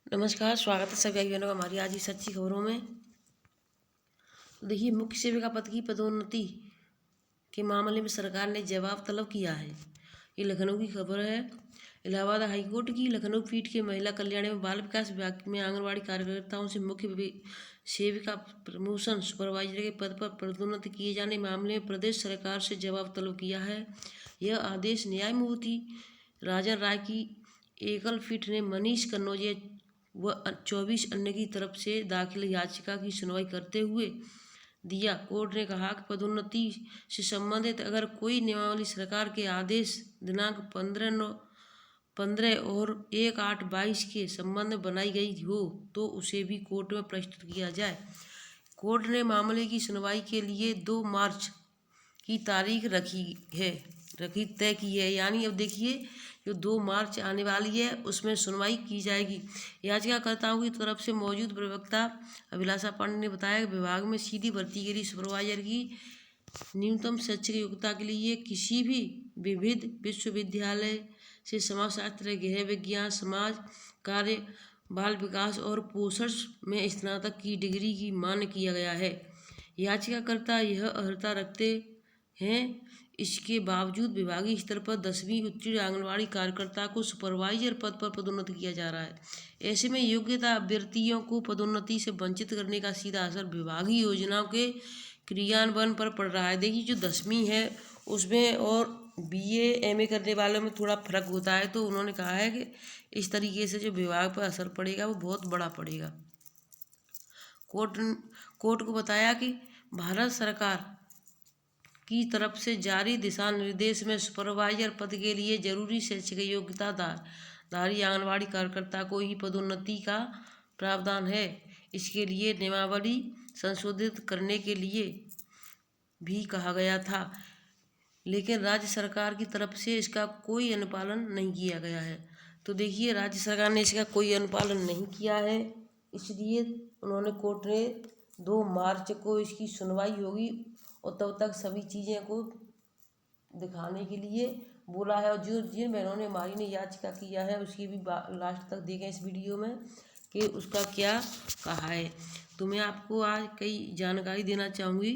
नमस्कार, स्वागत है सभी भाई बहनों का हमारी आज की सच्ची खबरों में। तो देखिए, मुख्य सेविका पद की पदोन्नति के मामले में सरकार ने जवाब तलब किया है। ये लखनऊ की खबर है। इलाहाबाद हाईकोर्ट की लखनऊ पीठ के महिला कल्याण एवं बाल विकास विभाग में आंगनबाड़ी कार्यकर्ताओं से मुख्य सेविका प्रमोशन सुपरवाइजर के पद पर पदोन्नति किए जाने मामले में प्रदेश सरकार से जवाब तलब किया है। यह आदेश न्यायमूर्ति राजन राय की एकल पीठ ने मनीष कन्नौजिया व 24 अन्य की तरफ से दाखिल याचिका की सुनवाई करते हुए दिया। कोर्ट ने कहा कि पदोन्नति से संबंधित अगर कोई नियमावली सरकार के आदेश दिनांक 15 और 1/8/22 के संबंध में बनाई गई हो तो उसे भी कोर्ट में प्रस्तुत किया जाए। कोर्ट ने मामले की सुनवाई के लिए 2 मार्च की तारीख तय की है। यानी अब देखिए, जो 2 मार्च आने वाली है उसमें सुनवाई की जाएगी। याचिकाकर्ताओं की तरफ से मौजूद प्रवक्ता अभिलाषा पांडे ने बताया कि विभाग में सीधी भर्ती के लिए सुपरवाइजर की न्यूनतम शैक्षिक योग्यता के लिए किसी भी विविध विश्वविद्यालय से समाजशास्त्र, गृह विज्ञान, समाज कार्य, बाल विकास और पोषण में स्नातक की डिग्री की मान्य किया गया है। याचिकाकर्ता यह अर्हता रखते हैं, इसके बावजूद विभागीय स्तर पर 10वीं उत्तीर्ण आंगनबाड़ी कार्यकर्ता को सुपरवाइजर पद पर पदोन्नत किया जा रहा है। ऐसे में योग्यता अभ्यर्थियों को पदोन्नति से वंचित करने का सीधा असर विभागीय योजनाओं के क्रियान्वयन पर पड़ रहा है। देखिए, जो 10वीं है उसमें और BA MA करने वालों में थोड़ा फर्क होता है, तो उन्होंने कहा है कि इस तरीके से जो विभाग पर असर पड़ेगा वो बहुत बड़ा पड़ेगा। कोर्ट को बताया कि भारत सरकार की तरफ से जारी दिशा निर्देश में सुपरवाइजर पद के लिए जरूरी शैक्षिक योग्यता धारी आंगनबाड़ी कार्यकर्ता को ही पदोन्नति का प्रावधान है। इसके लिए नियमावली संशोधित करने के लिए भी कहा गया था, लेकिन राज्य सरकार की तरफ से इसका कोई अनुपालन नहीं किया गया है। तो देखिए, राज्य सरकार ने इसका कोई अनुपालन नहीं किया है, इसलिए उन्होंने कोर्ट ने 2 मार्च को इसकी सुनवाई होगी और तब तक सभी चीज़ें को दिखाने के लिए बोला है। और जिन बहनों ने हमारी ने याचिका किया है उसकी भी लास्ट तक देखें इस वीडियो में कि उसका क्या कहा है। तो मैं आपको आज कई जानकारी देना चाहूँगी।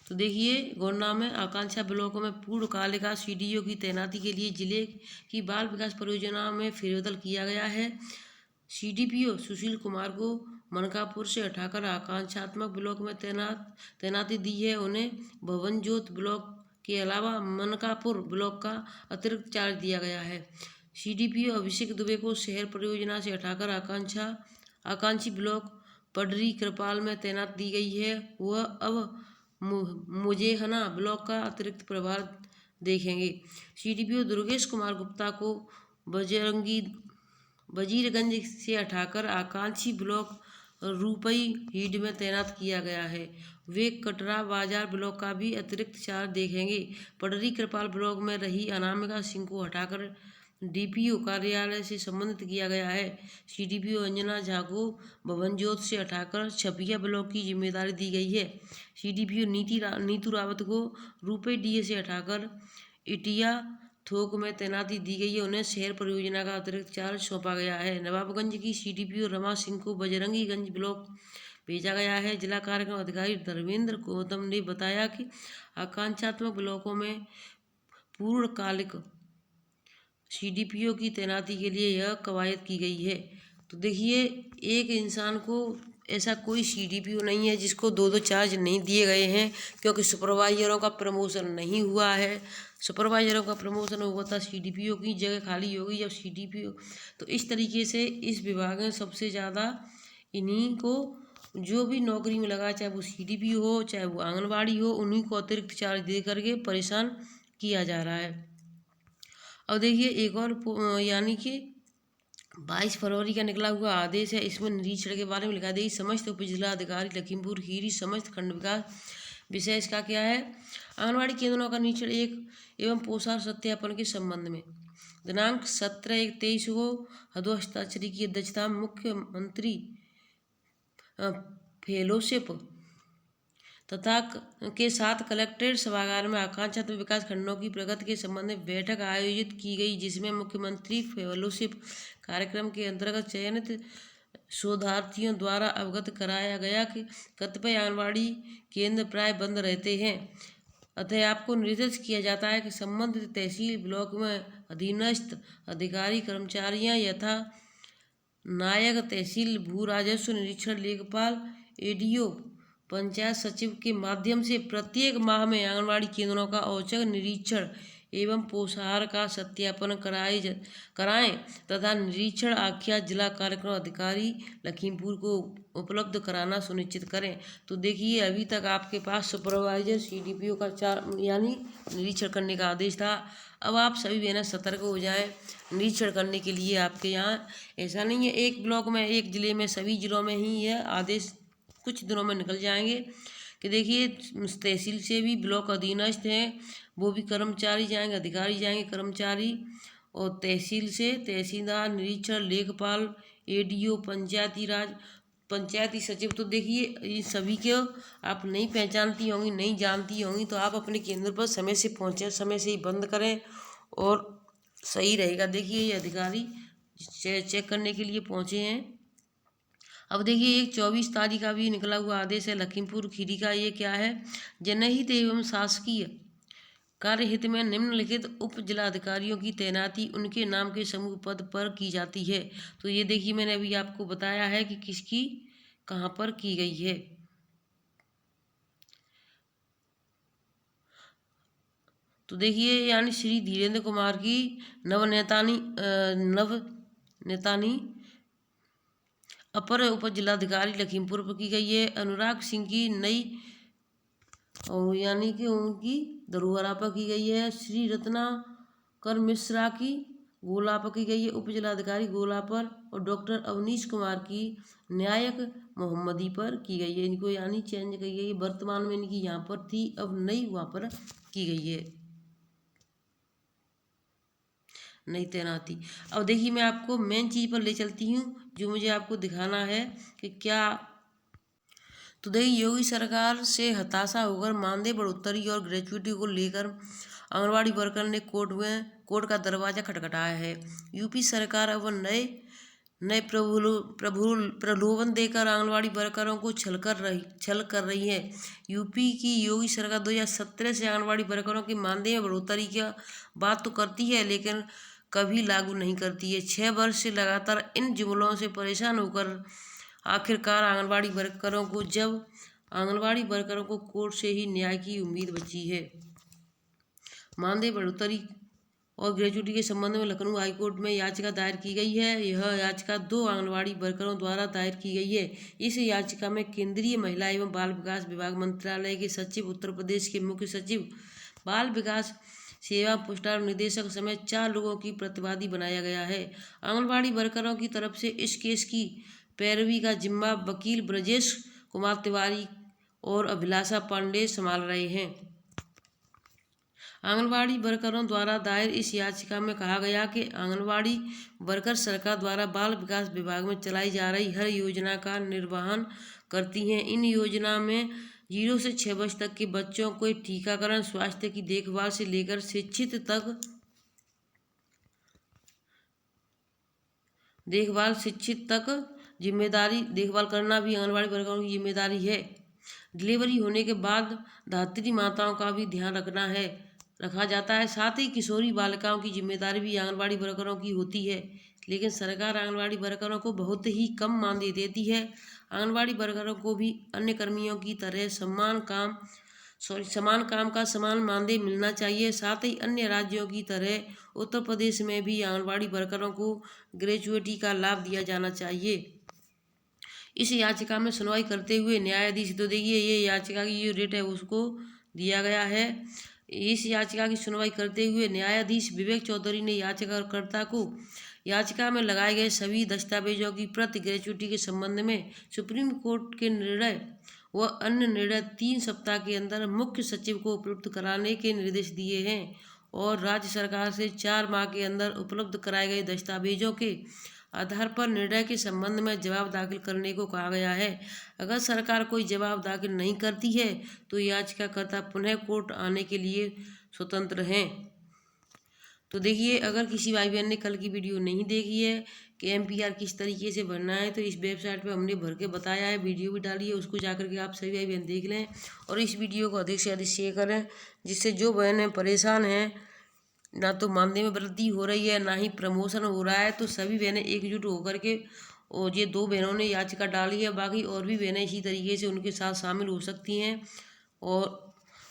तो देखिए, गोंडा में आकांक्षा ब्लॉकों में पूर्णकालिक CDO की तैनाती के लिए जिले की बाल विकास परियोजना में फेरबदल किया गया है। CDPO सुशील कुमार को मनकापुर से हटाकर आकांक्षात्मक ब्लॉक में तैनाती दी है। उन्हें भवनजोत ब्लॉक के अलावा मनकापुर ब्लॉक का अतिरिक्त चार्ज दिया गया है। CDPO अभिषेक दुबे को शहर परियोजना से हटाकर आकांक्षी ब्लॉक पडरी कृपाल में तैनात दी गई है। वह अब मुजेहना ब्लॉक का अतिरिक्त प्रभार देखेंगे। CDPO दुर्गेश कुमार गुप्ता को वजीरगंज से हटाकर आकांक्षी ब्लॉक रूपई हीड में तैनात किया गया है। वे कटरा बाजार ब्लॉक का भी अतिरिक्त चार्ज देखेंगे। पडरी कृपाल ब्लॉक में रही अनामिका सिंह को हटाकर DPO कार्यालय से संबंधित किया गया है। CDPO अंजना झा को भवनजोत से हटाकर छपिया ब्लॉक की जिम्मेदारी दी गई है। CDPO नीतू रावत को रूपे DA से हटाकर इटिया थोक में तैनाती दी गई है। उन्हें शहर परियोजना का अतिरिक्त चार्ज सौंपा गया है। नवाबगंज की CDPO रमा सिंह को बजरंगीगंज ब्लॉक भेजा गया है। जिला कार्यक्रम अधिकारी धर्मेंद्र गौतम ने बताया कि आकांक्षात्मक ब्लॉकों में पूर्णकालिक CDPO की तैनाती के लिए यह कवायद की गई है। तो देखिए, एक इंसान को ऐसा कोई CDPO नहीं है जिसको 2 चार्ज नहीं दिए गए हैं, क्योंकि सुपरवाइजरों का प्रमोशन नहीं हुआ है। सुपरवाइजरों का प्रमोशन हुआ था, CDPO की जगह खाली होगी जब CDPO। तो इस तरीके से इस विभाग में सबसे ज़्यादा इन्हीं को जो भी नौकरी में लगा, चाहे वो CDPO हो चाहे वो आंगनबाड़ी हो, उन्हीं को अतिरिक्त चार्ज दे करके परेशान किया जा रहा है। अब देखिए, एक और यानी कि 22 फरवरी का निकला हुआ आदेश है। इसमें निरीक्षण के बारे में लिखा है। समस्त उप जिलाधिकारी लखीमपुर खीरी समस्त खंड विकास विषय इसका क्या है, आंगनबाड़ी केंद्रों का निरीक्षण एवं पोषण सत्यापन के संबंध में दिनांक 17/1/23 को हस्ताक्षरी की अध्यक्षता मुख्यमंत्री फेलोशिप के साथ कलेक्ट्रेट सभागार में आकांक्षित विकास खंडों की प्रगति के संबंध में बैठक आयोजित की गई, जिसमें मुख्यमंत्री फेलोशिप कार्यक्रम के अंतर्गत चयनित शोधार्थियों द्वारा अवगत कराया गया कि कतिपय आंगनबाड़ी केंद्र प्राय बंद रहते हैं। अतः आपको निर्देश किया जाता है कि संबंधित तहसील ब्लॉक में अधीनस्थ अधिकारी कर्मचारियां यथा नायक तहसील, भू राजस्व निरीक्षण, लेखपाल, एडीओ, पंचायत सचिव के माध्यम से प्रत्येक माह में आंगनबाड़ी केंद्रों का औचक निरीक्षण एवं पोषाहार का सत्यापन कराएं तथा निरीक्षण आख्या जिला कार्यक्रम अधिकारी लखीमपुर को उपलब्ध कराना सुनिश्चित करें। तो देखिए, अभी तक आपके पास सुपरवाइजर सीडीपीओ का यानी निरीक्षण करने का आदेश था। अब आप सभी बहनें सतर्क हो जाएं निरीक्षण करने के लिए। आपके यहाँ ऐसा नहीं है एक ब्लॉक में, एक ज़िले में, सभी ज़िलों में ही यह आदेश कुछ दिनों में निकल जाएंगे कि देखिए तहसील से भी ब्लॉक अधीनस्थ हैं, वो भी कर्मचारी जाएंगे, अधिकारी जाएंगे, कर्मचारी, और तहसील से तहसीलदार, निरीक्षण, लेखपाल, एडीओ, पंचायती राज, पंचायती सचिव। तो देखिए इन सभी को आप नहीं पहचानती होंगी, नहीं जानती होंगी, तो आप अपने केंद्र पर समय से पहुँचें, समय से ही बंद करें और सही रहेगा। देखिए ये अधिकारी चेक करने के लिए पहुँचे हैं। अब देखिए एक 24 तारीख का भी निकला हुआ आदेश है लखीमपुर खीरी का। ये क्या है? जनहित एवं शासकीय कार्य हित में निम्नलिखित उप जिलाधिकारियों की तैनाती उनके नाम के समूह पद पर की जाती है। तो ये देखिए मैंने अभी आपको बताया है कि किसकी कहाँ पर की गई है। तो देखिए यानी श्री धीरेन्द्र कुमार की नवनेतानी अपर उप जिलाधिकारी लखीमपुर पर की गई है। अनुराग सिंह की नई और यानी कि उनकी धरोहरा पर की गई है। श्री रत्नाकर मिश्रा की गोला पर की गई है, उप जिलाधिकारी गोला पर। और डॉक्टर अवनीश कुमार की न्यायक मोहम्मदी पर की गई है। इनको यानी चेंज की गई है, वर्तमान में इनकी यहाँ पर थी, अब नई वहाँ पर की गई है, नई तैनाती। अब देखिए मैं आपको मेन चीज़ पर ले चलती हूँ जो मुझे आपको दिखाना है कि क्या। तो देखिए योगी सरकार से हताशा होकर मानदेय बढ़ोतरी और ग्रेजुएटी को लेकर आंगनबाड़ी वर्कर ने कोर्ट का दरवाजा खटखटाया है। यूपी सरकार अब नए प्रलोभन देकर आंगनबाड़ी वर्करों को छल कर रही है। यूपी की योगी सरकार 2017 से आंगनबाड़ी वर्करों के मानदेय में बढ़ोतरी की बात तो करती है, लेकिन कभी लागू नहीं करती है। 6 वर्ष से लगातार इन जुमलों से परेशान होकर आखिरकार आंगनबाड़ी वर्करों को कोर्ट से ही न्याय की उम्मीद बची है। मानदेय बढ़ोतरी और ग्रेजुएटी के संबंध में लखनऊ हाईकोर्ट में याचिका दायर की गई है। यह याचिका 2 आंगनबाड़ी वर्करों द्वारा दायर की गई है। इस याचिका में केंद्रीय महिला एवं बाल विकास विभाग मंत्रालय के सचिव, उत्तर प्रदेश के मुख्य सचिव, बाल विकास सेवा पुरस्कार निदेशक समेत 4 लोगों की प्रतिवादी बनाया गया है। आंगनबाड़ी वर्करों की तरफ से इस केस की पैरवी का जिम्मा वकील ब्रजेश कुमार तिवारी और अभिलाषा पांडे संभाल रहे हैं। आंगनबाड़ी वर्करों द्वारा दायर इस याचिका में कहा गया कि आंगनबाड़ी वर्कर सरकार द्वारा बाल विकास विभाग में चलाई जा रही हर योजना का निर्वहन करती हैं। इन योजना में 0 से 6 वर्ष तक के बच्चों को टीकाकरण, स्वास्थ्य की देखभाल से लेकर शिक्षित तक देखभाल करना भी आंगनबाड़ी वर्करों की जिम्मेदारी है। डिलीवरी होने के बाद धात्री माताओं का भी ध्यान रखा जाता है। साथ ही किशोरी बालिकाओं की जिम्मेदारी भी आंगनबाड़ी वर्करों की होती है, लेकिन सरकार आंगनबाड़ी वर्करों को बहुत ही कम मानदेय देती है। आंगनबाड़ी वर्करों को भी अन्य कर्मियों की तरह समान काम का समान मानदेय मिलना चाहिए। साथ ही अन्य राज्यों की तरह उत्तर प्रदेश में भी आंगनबाड़ी वर्करों को ग्रेजुएटी का लाभ दिया जाना चाहिए। इस याचिका में सुनवाई करते हुए न्यायाधीश, तो देखिए ये याचिका की जो रेट है उसको दिया गया है। इस याचिका की सुनवाई करते हुए न्यायाधीश विवेक चौधरी ने याचिकाकर्ता को याचिका में लगाए गए सभी दस्तावेजों की प्रति ग्रेजुएटी के संबंध में सुप्रीम कोर्ट के निर्णय व अन्य निर्णय 3 सप्ताह के अंदर मुख्य सचिव को उपलब्ध कराने के निर्देश दिए हैं और राज्य सरकार से 4 माह के अंदर उपलब्ध कराए गए दस्तावेजों के आधार पर निर्णय के संबंध में जवाब दाखिल करने को कहा गया है। अगर सरकार कोई जवाब दाखिल नहीं करती है तो याचिकाकर्ता पुनः कोर्ट आने के लिए स्वतंत्र हैं। तो देखिए, अगर किसी भाई बहन ने कल की वीडियो नहीं देखी है कि MPR किस तरीके से भरना है, तो इस वेबसाइट पे हमने भर के बताया है, वीडियो भी डाली है, उसको जाकर के आप सभी भाई बहन देख लें और इस वीडियो को अधिक से अधिक शेयर करें, जिससे जो बहनें परेशान हैं, ना तो मानदेय में वृद्धि हो रही है ना ही प्रमोशन हो रहा है, तो सभी बहनें एकजुट होकर के, और ये 2 बहनों ने याचिका डाली है, बाकी और भी बहनें इसी तरीके से उनके साथ शामिल हो सकती हैं और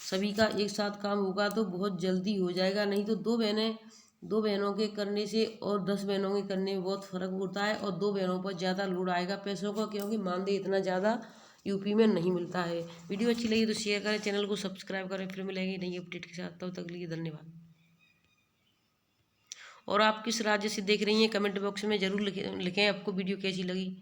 सभी का एक साथ काम होगा तो बहुत जल्दी हो जाएगा। नहीं तो 2 बहनों के करने से और 10 बहनों के करने में बहुत फ़र्क होता है और 2 बहनों पर ज़्यादा लोड आएगा पैसों का, क्योंकि मानदेय इतना ज़्यादा यूपी में नहीं मिलता है। वीडियो अच्छी लगी तो शेयर करें, चैनल को सब्सक्राइब करें। फिर मिलेंगे नई अपडेट के साथ, तब तक के लिए धन्यवाद। और आप किस राज्य से देख रही हैं कमेंट बॉक्स में ज़रूर लिखें आपको वीडियो कैसी लगी।